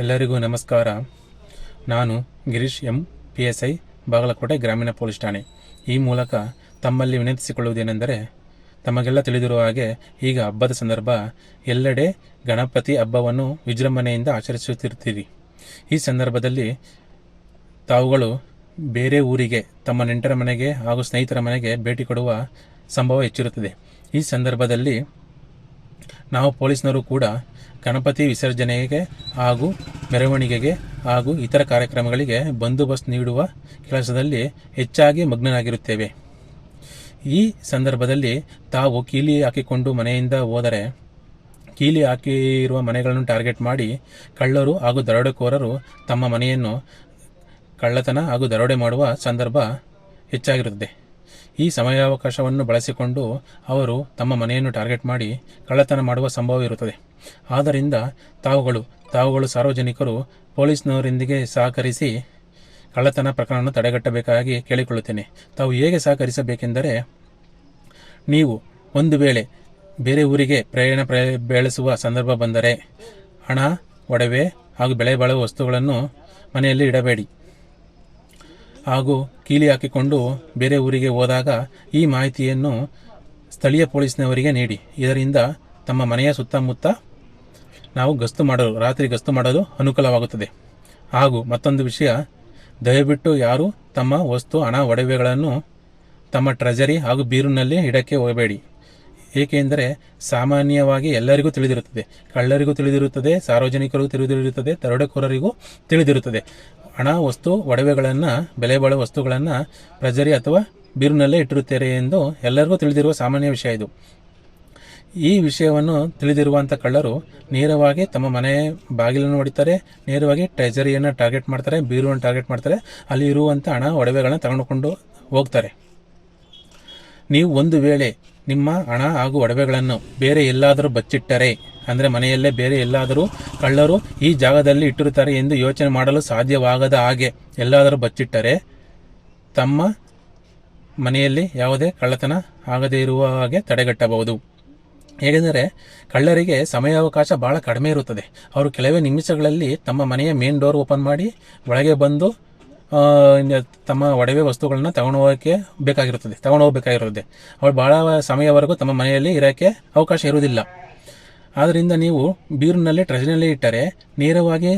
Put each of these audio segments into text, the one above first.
ಎಲ್ಲರಿಗೂ ನಮಸ್ಕಾರ. ನಾನು ಗಿರೀಶ್ ಎಂ, PSI, ಬಾಗಲಕೋಟೆ ಗ್ರಾಮೀಣ ಪೊಲೀಸ್ ಠಾಣೆ. ಈ ಮೂಲಕ ತಮ್ಮಲ್ಲಿ ವಿನಂತಿಸಿಕೊಳ್ಳುವುದೇನೆಂದರೆ, ತಮಗೆಲ್ಲ ತಿಳಿದಿರುವ ಹಾಗೆ ಈಗ ಹಬ್ಬದ ಸಂದರ್ಭ ಎಲ್ಲೆಡೆ ಗಣಪತಿ ಹಬ್ಬವನ್ನು ವಿಜೃಂಭಣೆಯಿಂದ ಆಚರಿಸುತ್ತಿರುತ್ತೀರಿ. ಈ ಸಂದರ್ಭದಲ್ಲಿ ತಾವುಗಳು ಬೇರೆ ಊರಿಗೆ, ತಮ್ಮ ನೆಂಟರ ಮನೆಗೆ ಹಾಗೂ ಸ್ನೇಹಿತರ ಮನೆಗೆ ಭೇಟಿ ಕೊಡುವ ಸಂಭವ ಹೆಚ್ಚಿರುತ್ತದೆ. ಈ ಸಂದರ್ಭದಲ್ಲಿ ನಾವು ಪೊಲೀಸ್ನವರು ಕೂಡ ಗಣಪತಿ ವಿಸರ್ಜನೆಗೆ ಹಾಗೂ ಮೆರವಣಿಗೆಗೆ ಹಾಗೂ ಇತರ ಕಾರ್ಯಕ್ರಮಗಳಿಗೆ ಬಂದೋಬಸ್ತ್ ನೀಡುವ ಕೆಲಸದಲ್ಲಿ ಹೆಚ್ಚಾಗಿ ಮಗ್ನರಾಗಿರುತ್ತೇವೆ. ಈ ಸಂದರ್ಭದಲ್ಲಿ ತಾವು ಕೀಲಿ ಹಾಕಿಕೊಂಡು ಮನೆಯಿಂದ ಹೋದರೆ, ಕೀಲಿ ಹಾಕಿರುವ ಮನೆಗಳನ್ನು ಟಾರ್ಗೆಟ್ ಮಾಡಿ ಕಳ್ಳರು ಹಾಗೂ ದರೋಡೆಕೋರರು ತಮ್ಮ ಮನೆಯನ್ನು ಕಳ್ಳತನ ಹಾಗೂ ದರೋಡೆ ಮಾಡುವ ಸಂದರ್ಭ ಹೆಚ್ಚಾಗಿರುತ್ತದೆ. ಈ ಸಮಯಾವಕಾಶವನ್ನು ಬಳಸಿಕೊಂಡು ಅವರು ತಮ್ಮ ಮನೆಯನ್ನು ಟಾರ್ಗೆಟ್ ಮಾಡಿ ಕಳ್ಳತನ ಮಾಡುವ ಸಂಭವ ಇರುತ್ತದೆ. ಆದ್ದರಿಂದ ತಾವುಗಳು ಸಾರ್ವಜನಿಕರು ಪೊಲೀಸ್ನವರೊಂದಿಗೆ ಸಹಕರಿಸಿ ಕಳ್ಳತನ ಪ್ರಕರಣವನ್ನು ತಡೆಗಟ್ಟಬೇಕಾಗಿ ಕೇಳಿಕೊಳ್ಳುತ್ತೇನೆ. ತಾವು ಹೇಗೆ ಸಹಕರಿಸಬೇಕೆಂದರೆ, ನೀವು ಒಂದು ವೇಳೆ ಬೇರೆ ಊರಿಗೆ ಪ್ರಯಾಣ ಬೆಳೆಸುವ ಸಂದರ್ಭ ಬಂದರೆ ಹಣ, ಒಡವೆ ಹಾಗೂ ಬೆಲೆ ಬಾಳುವ ವಸ್ತುಗಳನ್ನು ಮನೆಯಲ್ಲಿ ಇಡಬೇಡಿ. ಹಾಗೂ ಕೀಲಿ ಹಾಕಿಕೊಂಡು ಬೇರೆ ಊರಿಗೆ ಹೋದಾಗ ಈ ಮಾಹಿತಿಯನ್ನು ಸ್ಥಳೀಯ ಪೊಲೀಸ್ನವರಿಗೆ ನೀಡಿ. ಇದರಿಂದ ತಮ್ಮ ಮನೆಯ ಸುತ್ತಮುತ್ತ ನಾವು ರಾತ್ರಿ ಗಸ್ತು ಮಾಡಲು ಅನುಕೂಲವಾಗುತ್ತದೆ. ಹಾಗೂ ಮತ್ತೊಂದು ವಿಷಯ, ದಯವಿಟ್ಟು ಯಾರು ತಮ್ಮ ವಸ್ತು, ಹಣ, ಒಡವೆಗಳನ್ನು ತಮ್ಮ ಟ್ರೆಜರಿ ಹಾಗೂ ಬೀರುನಲ್ಲಿ ಇಡಕ್ಕೆ ಹೋಗಬೇಡಿ. ಏಕೆಂದರೆ ಸಾಮಾನ್ಯವಾಗಿ ಎಲ್ಲರಿಗೂ ತಿಳಿದಿರುತ್ತದೆ, ಕಳ್ಳರಿಗೂ ತಿಳಿದಿರುತ್ತದೆ, ಸಾರ್ವಜನಿಕರಿಗೂ ತಿಳಿದಿರುತ್ತದೆ, ದರೋಡೆಕೋರರಿಗೂ ತಿಳಿದಿರುತ್ತದೆ. ಹಣ, ವಸ್ತು, ಒಡವೆಗಳನ್ನು, ಬೆಲೆ ಬಾಳುವ ವಸ್ತುಗಳನ್ನು ಟ್ರೆಜರಿ ಅಥವಾ ಬೀರುನಲ್ಲೇ ಇಟ್ಟಿರುತ್ತಾರೆ ಎಂದು ಎಲ್ಲರಿಗೂ ತಿಳಿದಿರುವ ಸಾಮಾನ್ಯ ವಿಷಯ ಇದು. ಈ ವಿಷಯವನ್ನು ತಿಳಿದಿರುವಂಥ ಕಳ್ಳರು ನೇರವಾಗಿ ತಮ್ಮ ಮನೆ ಬಾಗಿಲನ್ನು ಹೊಡಿತಾರೆ, ನೇರವಾಗಿ ಟ್ರೆಜರಿಯನ್ನು ಟಾರ್ಗೆಟ್ ಮಾಡ್ತಾರೆ, ಬೀರುವನ್ನು ಟಾರ್ಗೆಟ್ ಮಾಡ್ತಾರೆ, ಅಲ್ಲಿ ಇರುವಂಥ ಹಣ, ಒಡವೆಗಳನ್ನು ತಗೊಂಡುಕೊಂಡು ಹೋಗ್ತಾರೆ. ನೀವು ಒಂದು ವೇಳೆ ನಿಮ್ಮ ಹಣ ಹಾಗೂ ಒಡವೆಗಳನ್ನು ಬೇರೆ ಎಲ್ಲಾದರೂ ಬಚ್ಚಿಟ್ಟರೆ, ಅಂದರೆ ಮನೆಯಲ್ಲೇ ಬೇರೆ ಎಲ್ಲಾದರೂ ಕಳ್ಳರು ಈ ಜಾಗದಲ್ಲಿ ಇಟ್ಟಿರುತ್ತಾರೆ ಎಂದು ಯೋಚನೆ ಮಾಡಲು ಸಾಧ್ಯವಾಗದ ಹಾಗೆ ಎಲ್ಲಾದರೂ ಬಚ್ಚಿಟ್ಟರೆ ತಮ್ಮ ಮನೆಯಲ್ಲಿ ಯಾವುದೇ ಕಳ್ಳತನ ಆಗದೇ ಇರುವ ಹಾಗೆ ತಡೆಗಟ್ಟಬಹುದು. ಹೇಗೆಂದರೆ, ಕಳ್ಳರಿಗೆ ಸಮಯಾವಕಾಶ ಬಹಳ ಕಡಿಮೆ ಇರುತ್ತದೆ. ಅವರು ಕೆಲವೇ ನಿಮಿಷಗಳಲ್ಲಿ ತಮ್ಮ ಮನೆಯ ಮೇನ್ ಡೋರ್ ಓಪನ್ ಮಾಡಿ ಒಳಗೆ ಬಂದು ತಮ್ಮ ಒಡವೆ ವಸ್ತುಗಳನ್ನ ತಗೊಂಡು ಹೋಗಬೇಕಾಗಿರುತ್ತದೆ. ಅವ್ರು ಬಹಳ ಸಮಯವರೆಗೂ ತಮ್ಮ ಮನೆಯಲ್ಲಿ ಇರೋಕ್ಕೆ ಅವಕಾಶ ಇರುವುದಿಲ್ಲ. ಆದ್ದರಿಂದ ನೀವು ಬೀರಿನಲ್ಲಿ, ಟ್ರೆಜರಿನಲ್ಲಿ ಇಟ್ಟರೆ ನೇರವಾಗಿ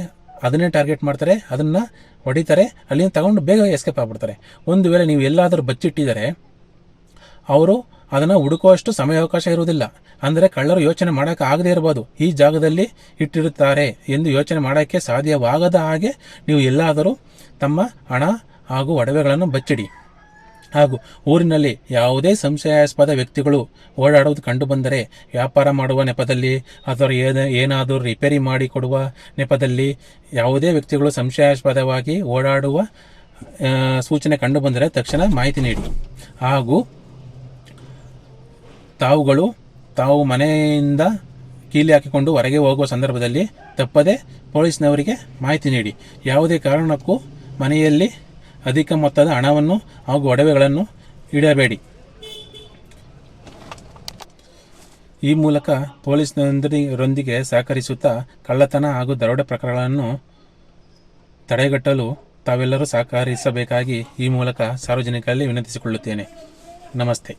ಅದನ್ನೇ ಟಾರ್ಗೆಟ್ ಮಾಡ್ತಾರೆ, ಅದನ್ನು ಹೊಡಿತಾರೆ, ಅಲ್ಲಿಂದ ತಗೊಂಡು ಬೇಗ ಎಸ್ಕೇಪ್ ಆಗ್ಬಿಡ್ತಾರೆ. ಒಂದು ವೇಳೆ ನೀವು ಎಲ್ಲಾದರೂ ಬಚ್ಚಿಟ್ಟಿದ್ದಾರೆ, ಅವರು ಅದನ್ನು ಹುಡುಕುವಷ್ಟು ಸಮಯಾವಕಾಶ ಇರುವುದಿಲ್ಲ. ಅಂದರೆ ಕಳ್ಳರು ಯೋಚನೆ ಮಾಡೋಕ್ಕೆ ಆಗದೇ ಇರಬಹುದು, ಈ ಜಾಗದಲ್ಲಿ ಇಟ್ಟಿರುತ್ತಾರೆ ಎಂದು ಯೋಚನೆ ಮಾಡೋಕ್ಕೆ ಸಾಧ್ಯವಾಗದ ಹಾಗೆ ನೀವು ಎಲ್ಲಾದರೂ ತಮ್ಮ ಹಣ ಹಾಗೂ ಒಡವೆಗಳನ್ನು ಬಚ್ಚಿಡಿ. ಹಾಗೂ ಊರಿನಲ್ಲಿ ಯಾವುದೇ ಸಂಶಯಾಸ್ಪದ ವ್ಯಕ್ತಿಗಳು ಓಡಾಡುವುದು ಕಂಡು ಬಂದರೆ, ವ್ಯಾಪಾರ ಮಾಡುವ ನೆಪದಲ್ಲಿ ಅಥವಾ ಏನಾದರೂ ರಿಪೇರಿ ಮಾಡಿಕೊಡುವ ನೆಪದಲ್ಲಿ ಯಾವುದೇ ವ್ಯಕ್ತಿಗಳು ಸಂಶಯಾಸ್ಪದವಾಗಿ ಓಡಾಡುವ ಸೂಚನೆ ಕಂಡು ಬಂದರೆ ತಕ್ಷಣ ಮಾಹಿತಿ ನೀಡಿ. ಹಾಗೂ ತಾವು ಮನೆಯಿಂದ ಕೀಲಿ ಹಾಕಿಕೊಂಡು ಹೊರಗೆ ಹೋಗುವ ಸಂದರ್ಭದಲ್ಲಿ ತಪ್ಪದೆ ಪೊಲೀಸ್ನವರಿಗೆ ಮಾಹಿತಿ ನೀಡಿ. ಯಾವುದೇ ಕಾರಣಕ್ಕೂ ಮನೆಯಲ್ಲಿ ಅಧಿಕ ಮೊತ್ತದ ಹಣವನ್ನು ಹಾಗೂ ಒಡವೆಗಳನ್ನು ಇಡಬೇಡಿ. ಈ ಮೂಲಕ ಪೊಲೀಸ್ನರೊಂದಿಗೆ ಸಹಕರಿಸುತ್ತಾ ಕಳ್ಳತನ ಹಾಗೂ ದರೋಡೆ ಪ್ರಕರಣಗಳನ್ನು ತಡೆಗಟ್ಟಲು ತಾವೆಲ್ಲರೂ ಸಹಕರಿಸಬೇಕಾಗಿ ಈ ಮೂಲಕ ಸಾರ್ವಜನಿಕರಲ್ಲಿ ವಿನಂತಿಸಿಕೊಳ್ಳುತ್ತೇನೆ. ನಮಸ್ತೆ.